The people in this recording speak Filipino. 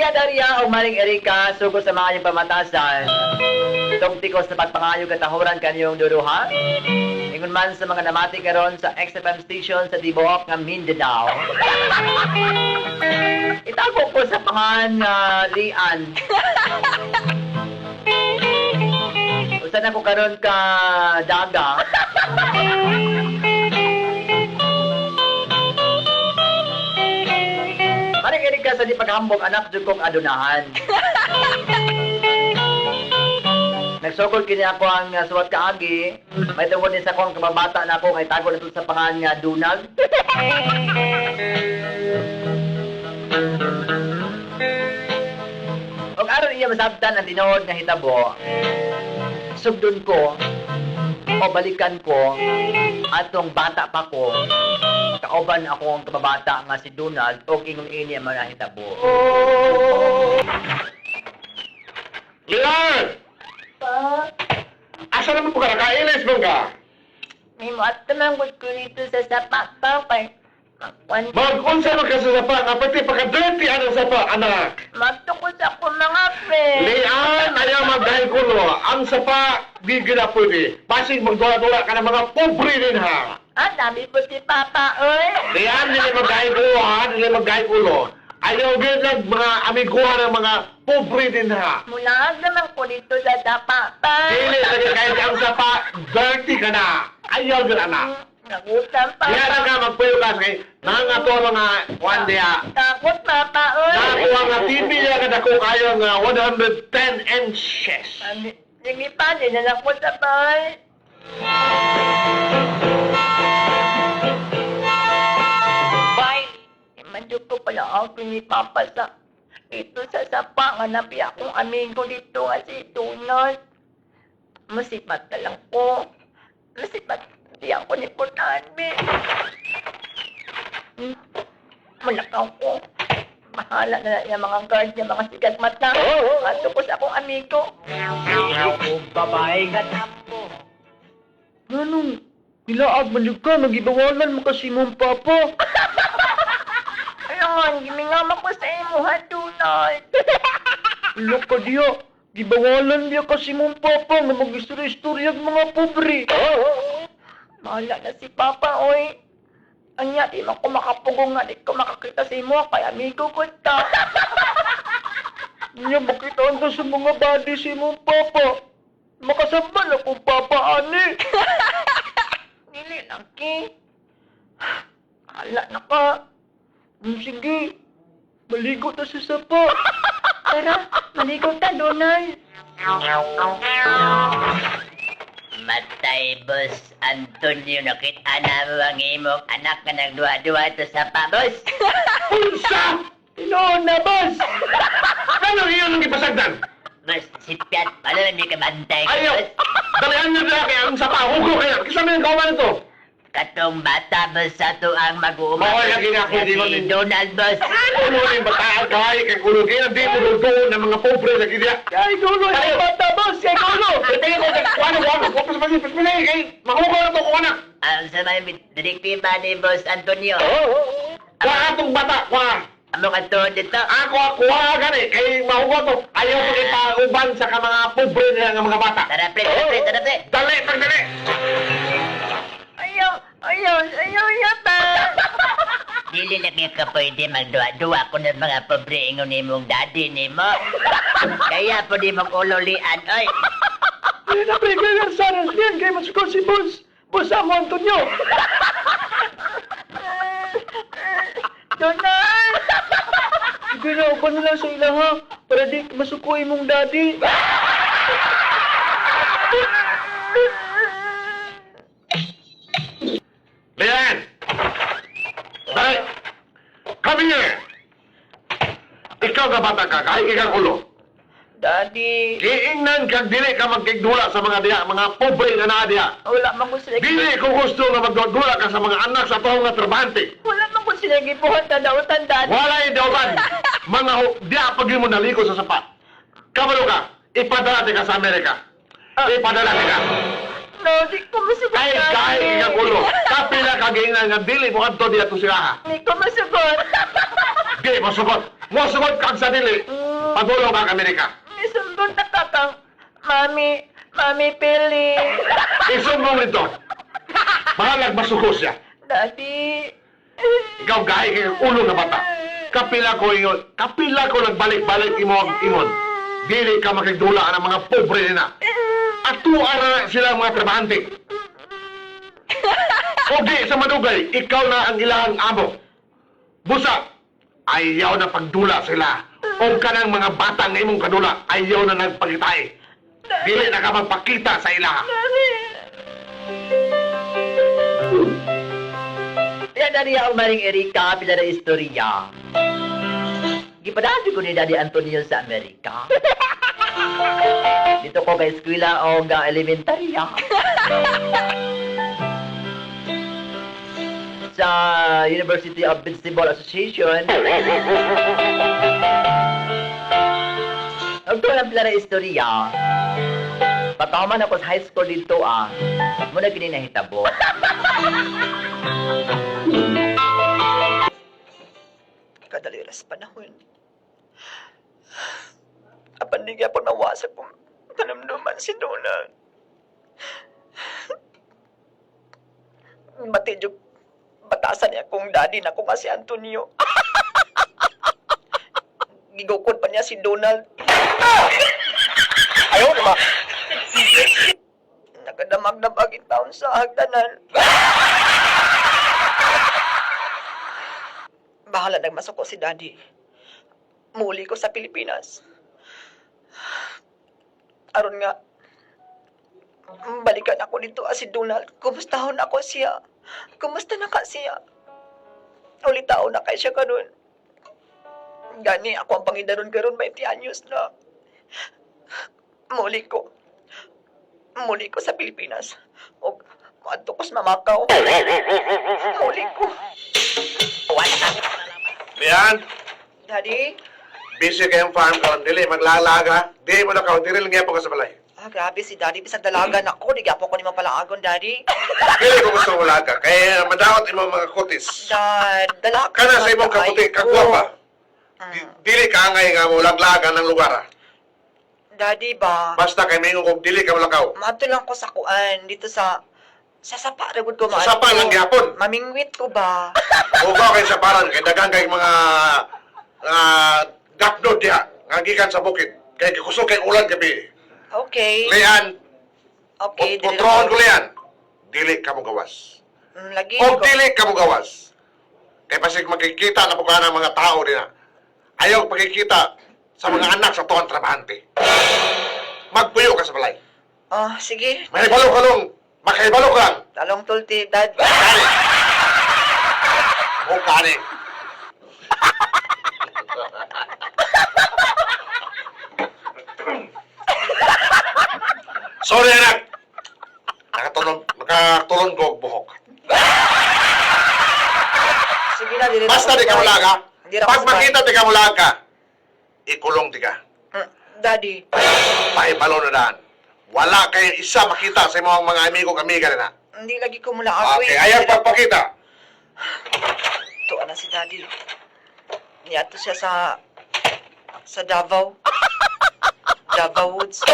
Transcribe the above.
Maria Daria o Maring Erika, sugo sa mga inyong pamatasan. Tungtikos na pagpangayo katahuran kanyong duruha. Ingon man sa mga namati karon sa XFM station sa Tibuok ng Mindanao. Itago ko sa pangan Lian. Usan ako karon ka daga. Maring Erika sa di paghambog anak jud kong adunahan. Nagsukol kini ako ang suwat kaagi. May tungkol din sa akong kababata na ako kay tago na sa pangan nga Dunag. Og aron iya masabtan ang tinuod nga hitabo. Sugdon ko o balikan ko atong bata pa ko. Kauban akong kababata nga si Donald og ingon ini ang mga hitabo. Lian! Asa naman po ka nakainis mo ka? May matamang ko dito sa sapat pa kay Mag-unsa mo ka sa sapa, nga pati pagka-dirty ano sapa, anak. magtukos ako mga friend. Lian, ayaw magdahil kulo. Ang sapa, di gina pwede. Pasig magdula-dula ka ng mga pobre din ha. Ah, dami po si Papa, oy. Lian, dili magdahil kulo ha, dili magdahil kulo. Ayaw din lang mga amiguhan ng mga pobre din ha. Mula naman ko dito sa sapat pa. Dili, lagi kahit ang sapa, dirty ka na. Ayaw din anak. Nagutan pa. Kaya na ka magpuyukan kay nangato mga kwan diya. Takot Papa, oy. Nakuha nga TV niya kada ko kayo nga 110 inches. Sige pa, dinala ko sa bahay. Bye. Imandyo ko pala ako ni Papa sa ito sa sapa nga nabi akong amigo dito nga si Donald. Masipat na lang ko. Masipat. Di ako ni Punanmi. Malakaw ko. Mahala na yung mga guard niya, mga sigat mata. Ato ko sa akong amigo. Ako babae nga tampo. Ganun, nilaag man yung ka, nagibawalan mo kasi mong papa. Ayun, gimingama ko sa imo, ha, Donald. Ilo ka diya, gibawalan niya kasi mong papa na mag-istorya-istorya ang mga pobre. Mahala na si Papa, oy. Anya, di man ko makapugong nga, di ko makakita sa imo, kaya amigo ko ta. Niya makitaan ka sa mga body si mong papa. Makasambal akong papa, ani. Dili lang, ki. Mahala na ka. Sige, maligo na sa sapa. Tara, maligo ta, Donald. Matay, Boss Antonio. Nakita na mo ang imong anak na nagduwa-duwa ito sa pa, Boss. Unsa? Inoon na, boss! Ano iyon ang ipasagdan? Boss, si Piat, pala hindi ka bantay, Ayaw! Boss. Dalihan niyo na kaya ang sapa, hugo kaya. Kisa mo yung kauman ito? Katong bata, Boss, sa to ang mag-uumap. Mawala lagi nga ako, di ba, Si din? Donald, Boss. Ano mo yung bataan kay kay kulo kaya di mo doon ng mga pobre na kaya. Kay gulo, ay bata, boss! Kay gulo! Tingin ko kung ano pas kay mahugo na to ko anak. Ang sa may direktiba ni Boss Antonio. Kuha atong bata, kuha. Amo ka to dito. Ako gani kay mahugo to. Ayaw ko ipauban sa ka mga pobre na nga mga bata. Tara, pre, tara, pre, tara, pre. Dali, pagdali. Ayaw, yata. Dili na ka pwede magduwa-duwa ko ng mga pobre ingon ni mong daddy ni mo. Kaya po di mong ulolian, oy. Hindi na, pre, kaya saras niyan, kaya masukol si boss. Boss Amo Antonio. Donald! Sige na, upan na lang sa ilang ha, para di masukoy mong daddy. Lian! Dali! Come here! Ikaw ka bata ka, kahit ikaw ulo. Daddy, Giingnan kag dili ka magkigdula sa mga diya, mga pobre nga naa diya. wala man ko sila Dili ko gusto nga magdula ka sa mga anak sa tuhong nga trabahante. wala man ko sila gibuhat na dautan, Daddy. Wala yung dawaban. Mga diya pag mo naliko sa sapat. Kabalo ka, ipadala ka sa Amerika. Ipadala ka. No, di ko masugot. Ay, kahit nga ulo. Kapila kagingnan nga dili mo kanto diya to sila. Di ko masugot. Di mo sugot. Mo sugot kag sa dili. Padulong ka Amerika. Isumbong na kakang. Mami Pili. Isumbong nito. Mahalag masuko siya. Daddy. Ikaw gahi kay ulo na bata. Kapila ko ingon. Kapila ko nagbalik-balik imo ang imon. Dili ka makigdula ng mga pobre nila. At tuwa na sila mga trabahante. O di sa madugay, ikaw na ang ilang amo. Busa, ayaw na pagdula sila. O kanang mga bata nga imong kadula, ayaw na nagpagitay. Dili na ka magpakita sa ilaha. Kaya dari ako maring Erika, pila na istorya. Gipadati ko ni Daddy Antonio sa Amerika. Dito ko kay eskwela o ga elementarya. Sa University of Vegetable Association. Ang lang pala na istorya. Pagkahuman ako sa high school dito muna gini nahitabo. Kadali oras panahon. Apan di po nawasak kong tanamduman si Donald. Matidyo batasan niya kung daddy na kung si Antonio. Gigukod pa niya si Donald. Ayaw naman. Nagadamag-damag yung taon sa hagdanan. Bahala nagmasuko si daddy. Muli ko sa Pilipinas. Aron nga, balikan ako dito si Donald. Kumustahon ako siya. Kumusta na ka siya? Ulitaw na kay siya karon. Gani ako ang pangidaron karon 20 anyos na. Muli ko sa Pilipinas. O maadto ko sa Mamakaw. Muli ko. Diyan, Daddy? busy kayong farm ko. Dili, maglalaga. Di mo na ka, dili lang po ka sa balay. Grabe si Daddy. Bisag dalagan ako. Di gapo ko ni mapalaagon, Daddy. Dili ko gusto mo laga. Kaya madawat imong mga kutis. Dalaga. Kana sa imong kaputi, kagwapa. Dili ka angay nga mo laglagan ng lugar. Daddy ba? Basta kay mingo kung dili ka malakaw. Mato lang ko sa kuan. Dito sa sapa. Ragod ko Sa sapa lang gyapon. Mamingwit ko ba? Ugaw kay sa paran, kay dagang kay mga dakdod diha, nga gikan sa bukid. Kay kusog kay ulan gabi. Okay. Lian, Okay. kontrohon ko lian. Dili ka mo gawas. Lagi O ko. dili ka mo gawas. Kay pasig makikita na po ka ng mga tao din na. Ayaw pagkikita sa mga anak sa tuwan trabahante. Magpuyo ka sa balay. Sige. Mahibalo ka lang. Makahibalo ka lang. Talong tulti, Dad. Kani. Mukha ni. Sorry, anak. Nakatulon ko og buhok. Sige na, dili. Basta di ka mulaga. Hindi na Pag ako sabay. makita di ka mulaga, ikulong di ka. Daddy. Mahibalo na daan. Wala kay isa makita sa mga amigo amiga na. Hindi lagi ko mula ako. Okay, ayaw pagpakita. Tuwa na si Daddy. Niyato siya sa Davao. Davao Woods.